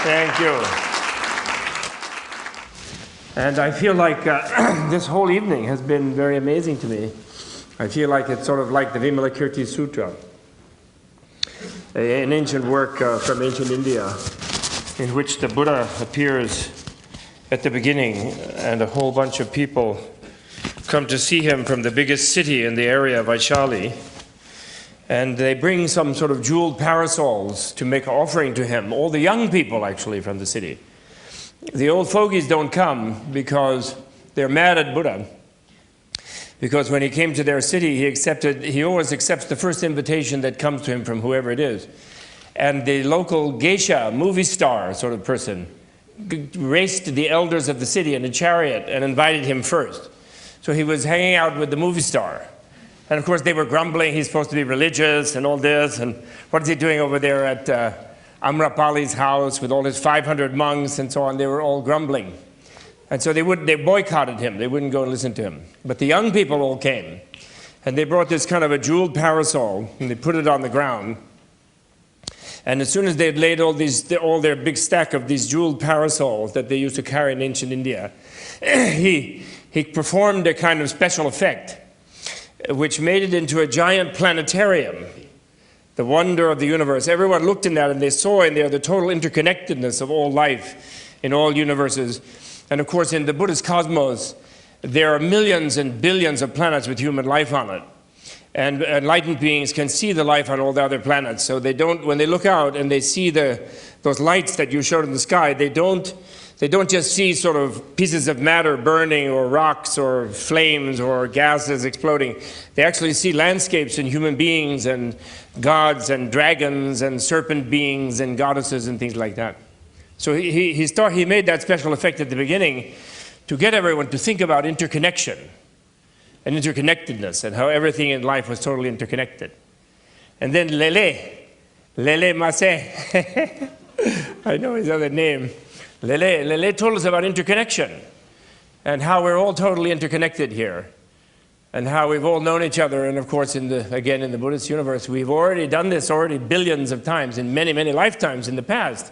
Thank you. And I feel like this whole evening has been very amazing to me. I feel like it's sort of like the Vimalakirti Sutra, an ancient work from ancient India, in which the Buddha appears at the beginning, and a whole bunch of people come to see him from the biggest city in the area, Vaishali, and they bring some sort of jeweled parasols to make an offering to him, all the young people actually from the city. The old fogies don't come because they're mad at Buddha, because when he came to their city, he always accepts the first invitation that comes to him from whoever it is. And the local geisha, movie star sort of person, raced the elders of the city in a chariot and invited him first. So he was hanging out with the movie star. And of course they were grumbling, he's supposed to be religious and all this, and what is he doing over there at Amrapali's house with all his 500 monks and so on? They were all grumbling. And so they boycotted him, they wouldn't go and listen to him. But the young people all came, and they brought this kind of a jeweled parasol, and they put it on the ground. And as soon as they had laid all their big stack of these jeweled parasols that they used to carry in ancient India, he performed a kind of special effect, which made it into a giant planetarium, the wonder of the universe. Everyone looked in that and they saw in there the total interconnectedness of all life in all universes. And of course in the Buddhist cosmos, there are millions and billions of planets with human life on it. And enlightened beings can see the life on all the other planets. So they don't, when they look out and they see those lights that you showed in the sky, they don't just see sort of pieces of matter burning or rocks or flames or gases exploding. They actually see landscapes and human beings and gods and dragons and serpent beings and goddesses and things like that. So he made that special effect at the beginning to get everyone to think about interconnection and interconnectedness and how everything in life was totally interconnected. And then Lele Masse, I know his other name. Lele told us about interconnection and how we're all totally interconnected here and how we've all known each other. And of course, again, in the Buddhist universe, we've already done this billions of times in many, many lifetimes in the past.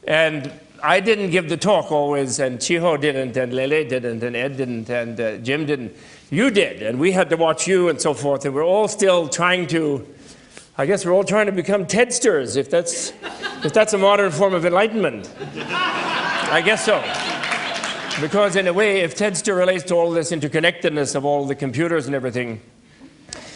And I didn't give the talk always, and Chiho didn't, and Lele didn't, and Ed didn't, and Jim didn't. You did, and we had to watch you and so forth, and we're all still trying to, I guess we're all trying to become Tedsters, if that's a modern form of enlightenment. I guess so. Because in a way, if Tedster relates to all this interconnectedness of all the computers and everything,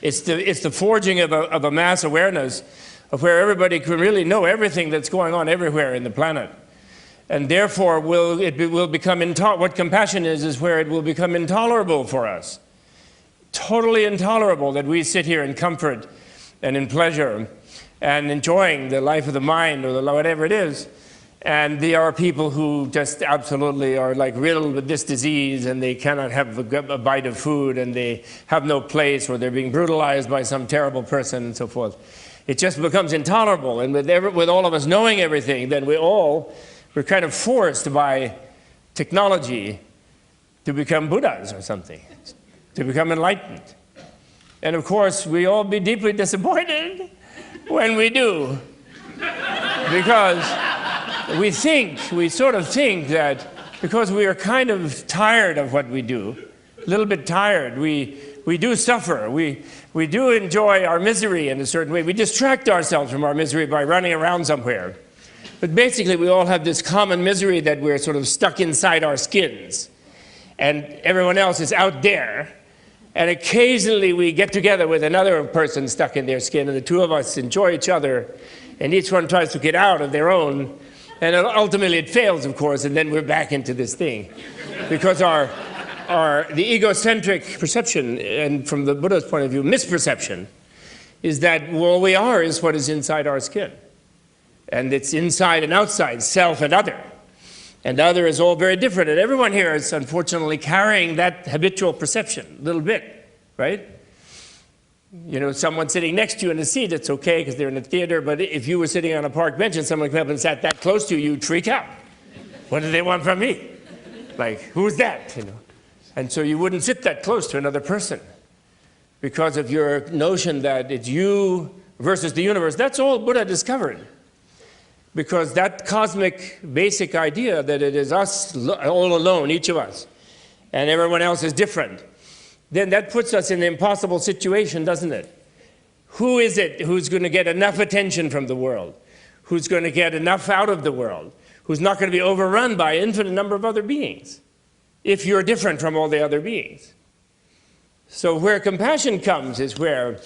it's the forging of a mass awareness of where everybody can really know everything that's going on everywhere in the planet. And therefore, what compassion is where it will become intolerable for us. Totally intolerable that we sit here in comfort and in pleasure and enjoying the life of the mind or whatever it is. And there are people who just absolutely are like riddled with this disease and they cannot have a bite of food and they have no place, or they're being brutalized by some terrible person and so forth. It just becomes intolerable. And with all of us knowing everything, then we're kind of forced by technology to become Buddhas or something, to become enlightened. And of course, we all be deeply disappointed when we do, because we sort of think that because we are kind of tired of what we do, a little bit tired, we do suffer, we do enjoy our misery in a certain way. We distract ourselves from our misery by running around somewhere. But basically, we all have this common misery that we're sort of stuck inside our skins. And everyone else is out there. And occasionally, we get together with another person stuck in their skin, and the two of us enjoy each other. And each one tries to get out of their own. And ultimately, it fails, of course, and then we're back into this thing. Because the egocentric perception, and from the Buddha's point of view, misperception, is that all we are is what is inside our skin. And it's inside and outside, self and other. And other is all very different. And everyone here is unfortunately carrying that habitual perception a little bit, right? You know, someone sitting next to you in a seat, it's okay because they're in a theater, but if you were sitting on a park bench and someone came up and sat that close to you, you'd freak out. What do they want from me? Like, who's that? You know? And so you wouldn't sit that close to another person because of your notion that it's you versus the universe. That's all Buddha discovered. because that cosmic basic idea that it is us all alone, each of us, and everyone else is different, then that puts us in an impossible situation, doesn't it? Who is it who's going to get enough attention from the world? Who's going to get enough out of the world? Who's not going to be overrun by an infinite number of other beings, if you're different from all the other beings? So where compassion comes is where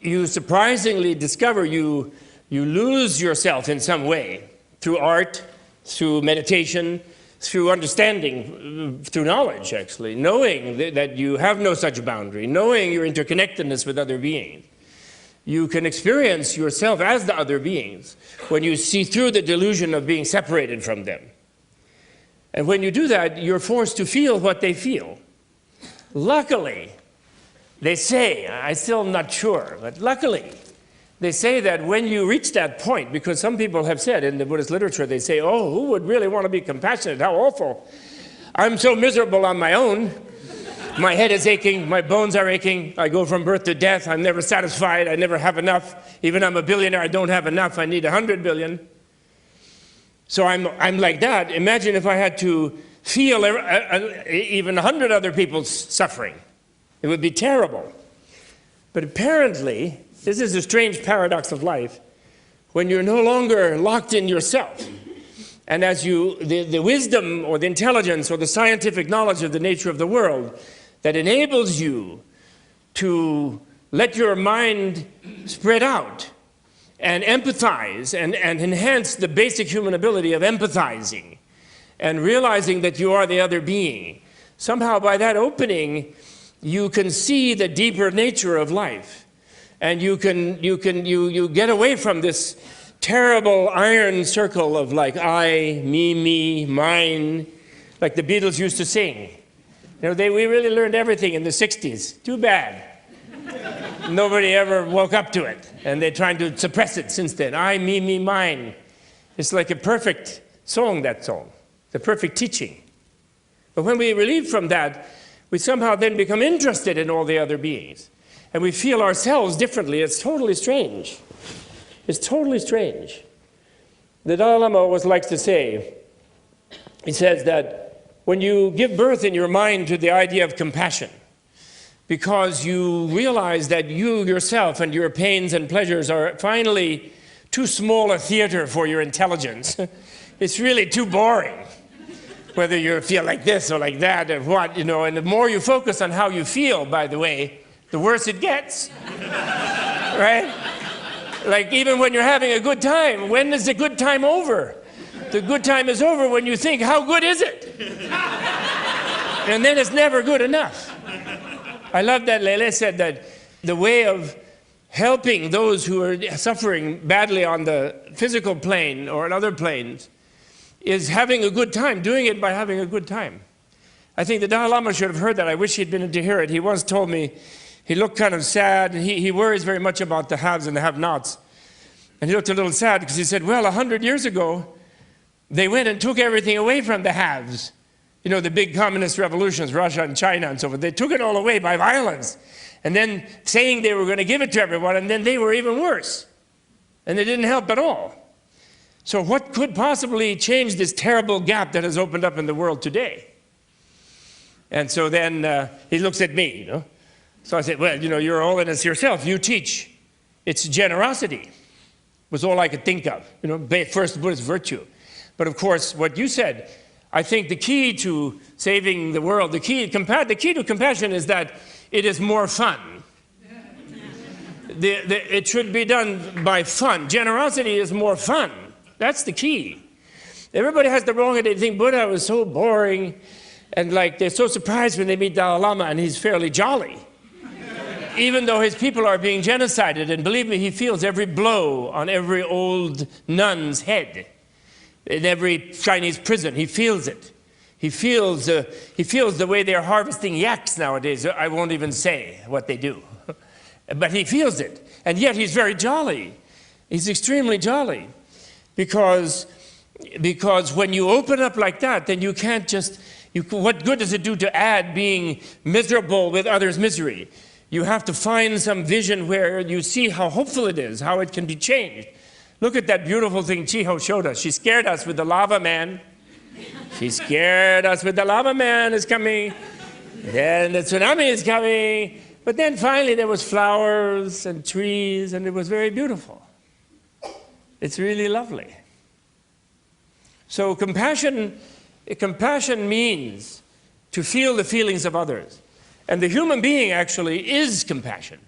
you surprisingly discover you lose yourself in some way, through art, through meditation, through understanding, through knowledge, actually, knowing that you have no such boundary, knowing your interconnectedness with other beings. You can experience yourself as the other beings when you see through the delusion of being separated from them. And when you do that, you're forced to feel what they feel. Luckily, they say, I'm still not sure, but luckily, they say that when you reach that point, because some people have said in the Buddhist literature, they say, oh, who would really want to be compassionate? How awful. I'm so miserable on my own. My head is aching, my bones are aching, I go from birth to death, I'm never satisfied, I never have enough. Even I'm a billionaire, I don't have enough, I need 100 billion. So I'm like that. Imagine if I had to feel even 100 other people's suffering. It would be terrible. But apparently, this is a strange paradox of life, when you're no longer locked in yourself, and as the wisdom or the intelligence or the scientific knowledge of the nature of the world that enables you to let your mind spread out and empathize and enhance the basic human ability of empathizing and realizing that you are the other being. Somehow by that opening, you can see the deeper nature of life. And you get away from this terrible iron circle of like I, me, mine, like the Beatles used to sing. You know, we really learned everything in the 60s. Too bad. Nobody ever woke up to it. And they're trying to suppress it since then. I, me, mine. It's like a perfect song, that song. The perfect teaching. But when we relieve from that, we somehow then become interested in all the other beings. And we feel ourselves differently. It's totally strange. It's totally strange. The Dalai Lama always likes to say, he says that when you give birth in your mind to the idea of compassion, because you realize that you yourself and your pains and pleasures are finally too small a theater for your intelligence, it's really too boring. Whether you feel like this or like that or what, you know, and the more you focus on how you feel, by the way, the worse it gets, right? Like even when you're having a good time, when is the good time over? The good time is over when you think, how good is it? And then it's never good enough. I love that Lele said that the way of helping those who are suffering badly on the physical plane or on other planes is having a good time, doing it by having a good time. I think the Dalai Lama should have heard that. I wish he'd been to hear it. He once told me, he looked kind of sad. He worries very much about the haves and the have-nots. And he looked a little sad because he said, well, 100 years ago, they went and took everything away from the haves. You know, the big communist revolutions, Russia and China and so forth. They took it all away by violence. And then saying they were going to give it to everyone, and then they were even worse. And they didn't help at all. So what could possibly change this terrible gap that has opened up in the world today? And so then he looks at me, you know. So I said, well, you know, you're all in this yourself. You teach. It's generosity was all I could think of. You know, first Buddhist virtue. But of course, what you said, I think the key to saving the world, the key to compassion is that it is more fun. It should be done by fun. Generosity is more fun. That's the key. Everybody has the wrong idea. They think Buddha was so boring, and like they're so surprised when they meet Dalai Lama and he's fairly jolly. Even though his people are being genocided, and believe me, he feels every blow on every old nun's head. In every Chinese prison, he feels it. He feels the way they're harvesting yaks nowadays. I won't even say what they do. But he feels it. And yet he's very jolly. He's extremely jolly. Because when you open up like that, then you can't just, what good does it do to add being miserable with others' misery? You have to find some vision where you see how hopeful it is, how it can be changed. Look at that beautiful thing Chiho showed us. She scared us with the lava man. She scared us with the lava man is coming. Then the tsunami is coming. But then finally there was flowers and trees, and it was very beautiful. It's really lovely. So compassion means to feel the feelings of others. And the human being actually is compassion.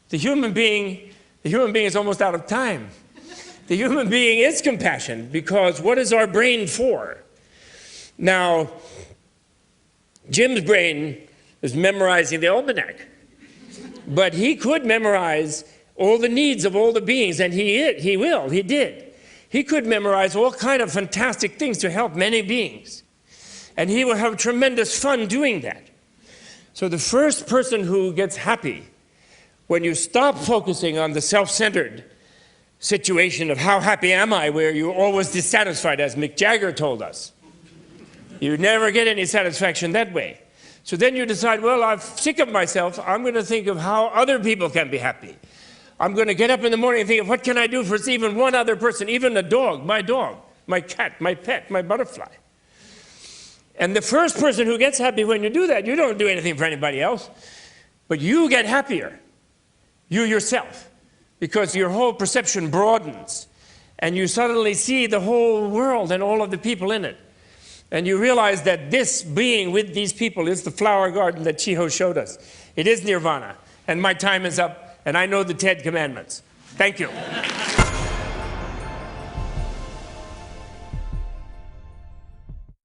The human being is almost out of time. The human being is compassion, because what is our brain for? Now, Jim's brain is memorizing the almanac, but he could memorize all the needs of all the beings, and he did. He could memorize all kind of fantastic things to help many beings, and he will have tremendous fun doing that. So the first person who gets happy when you stop focusing on the self-centered situation of how happy am I, where you're always dissatisfied, as Mick Jagger told us. You never get any satisfaction that way. So then you decide, well, I'm sick of myself. I'm going to think of how other people can be happy. I'm going to get up in the morning and think of what can I do for even one other person, even a dog, my cat, my pet, my butterfly. And the first person who gets happy when you do that, you don't do anything for anybody else, but you get happier, you yourself, because your whole perception broadens, and you suddenly see the whole world and all of the people in it. And you realize that this being with these people is the flower garden that Chiho showed us. It is nirvana. And my time is up, and I know the 10 commandments. Thank you.